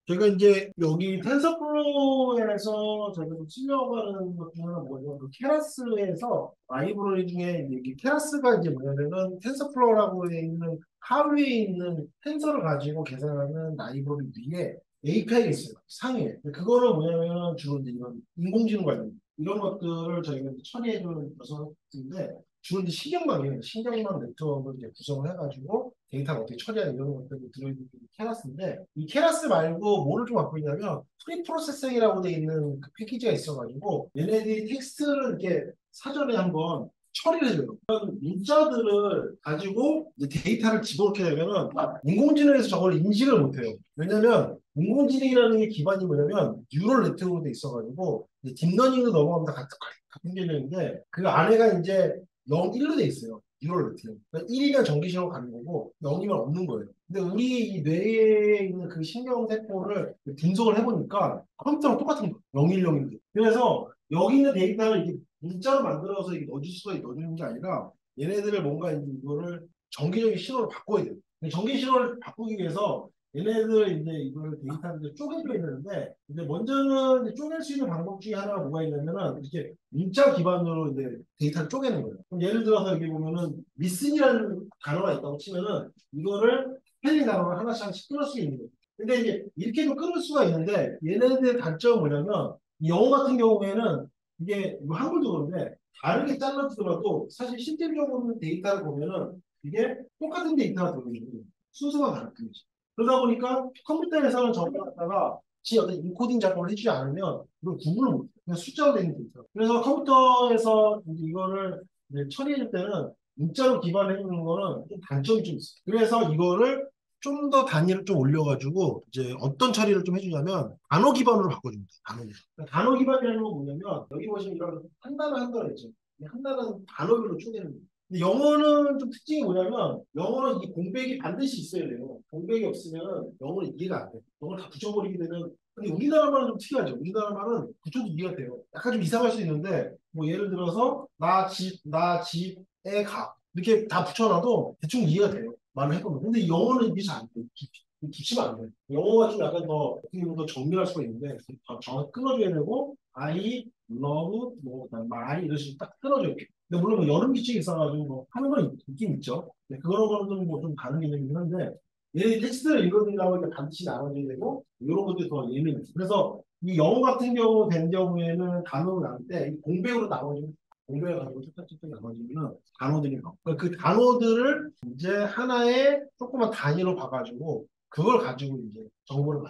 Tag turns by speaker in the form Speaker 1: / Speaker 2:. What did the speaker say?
Speaker 1: 제가 이제 여기 텐서플로우에서 저희가 좀 쓰려고 하는 것 중에 하나 뭐냐면 그 케라스에서 라이브러리 중에 이게 케라스가 이제 뭐냐면은 텐서플로우라고 되어 있는 하위에 있는 텐서를 가지고 계산하는 라이브러리 위에 API가 있어요. 상위에. 그거는 뭐냐면 주로 이제 이런 인공지능 관련 이런 것들을 저희가 이제 처리해주는 녀석인데 주로 이제 신경망이에요. 신경망 네트워크를 이제 구성을 해가지고 데이터를 어떻게 처리하는 이런 것들이 들어있는 게 케라스인데 이 케라스 말고 뭐를 좀 갖고 있냐면 프리 프로세싱이라고 돼 있는 그 패키지가 있어가지고 얘네들이 텍스트를 이렇게 사전에 한번 처리를 해줘요. 그런 문자들을 가지고 이제 데이터를 집어넣게 되면은 인공지능에서 저걸 인식을 못해요. 왜냐면 인공지능이라는 게 기반이 뭐냐면 뉴럴 네트워크로 돼 있어가지고 이제 딥러닝도 넘어가면 다 같은 개념인데 그 안에가 이제 0, 1로 돼 있어요. 뉴럴 네트워크. 그러니까 1이면 전기신호가 가는 거고 0이면 없는 거예요. 근데 우리 이 뇌에 있는 그 신경세포를 분석을 해보니까 컴퓨터랑 똑같은 거예요. 010인데. 그래서 여기 있는 데이터를 이게 문자로 만들어서 이게 넣어줄 수가 넣어주는 게 아니라 얘네들을 뭔가 이제 이거를 전기적인 신호를 바꿔야 돼요. 전기 신호를 바꾸기 위해서 얘네들 이제 이걸 데이터를 쪼개줘야 되는데 이제 먼저는 이제 쪼갤 수 있는 방법 중에 하나가 뭐가 있냐면은 이렇게 문자 기반으로 이제 데이터를 쪼개는 거예요. 그럼 예를 들어서 여기 보면은 리슨이라는 단어가 있다고 치면은 이거를 스펠링 단어를 하나씩 하나씩 끊을 수 있는 거예요. 근데 이제 이렇게도 끊을 수가 있는데 얘네들의 단점은 뭐냐면 이 영어 같은 경우에는 이게 뭐 한글도 그런데 다르게 잘라주더라도 사실 실질적으로는 데이터를 보면은 이게 똑같은 데이터가 들어있는 거예요. 순서가 다른 거죠. 그러다 보니까 컴퓨터에서는 저걸 갖다가 지 어떤 인코딩 작업을 해주지 않으면 이걸 구분을 못해요. 그냥 숫자로 되는 데이터. 그래서 컴퓨터에서 이제 이거를 이제 처리해줄 때는 문자로 기반해 주는 거는 좀 단점이 좀 있어요. 그래서 이거를 좀 더 단위를 좀 올려가지고 이제 어떤 처리를 좀 해주냐면 단어 기반으로 바꿔줍니다. 단어 기반. 그러니까 단어 기반이라는 건 뭐냐면 여기 보시면 이런 한 단어 한 단어 있죠. 한 단어는 단어별로 쪼개는 거예요. 근데 영어는 좀 특징이 뭐냐면 영어는 이 공백이 반드시 있어야 돼요. 공백이 없으면 영어는 이해가 안 돼. 영어를 다 붙여버리게 되면 근데 우리나라 말은 좀 특이하죠. 우리나라 말은 붙여도 이해가 돼요. 약간 좀 이상할 수 있는데 뭐 예를 들어서 나 집에 가 이렇게 다 붙여놔도 대충 이해가 돼요. 말을 해보면. 근데 영어는 이게 잘 안 돼. 붙이면 안 돼. 영어가 좀 약간 더 어떻게 보면 더 정밀할 수가 있는데 더 정확히 끊어줘야 되고 I love 뭐 그다음 my 이런 식으로 딱 끊어줘야 돼. 근데 물론 뭐 여름 규칙이 있어가지고 뭐 하는 건 있긴 있죠. 네, 그런 거는 뭐 좀 다른 개념이긴 한데 얘 텍스트를 읽어준다고 하니까 반드시 나눠줘야 되고 이런 것들이 더 예민해요. 그래서 이 영어 같은 경우 된 경우에는 단어를 나눌 때 공백으로 나눠주면 공백을 가지고 툭툭툭 나눠주면 단어들이 나와. 그러니까 그 단어들을 이제 하나의 조그만 단위로 봐가지고 그걸 가지고 이제 정보를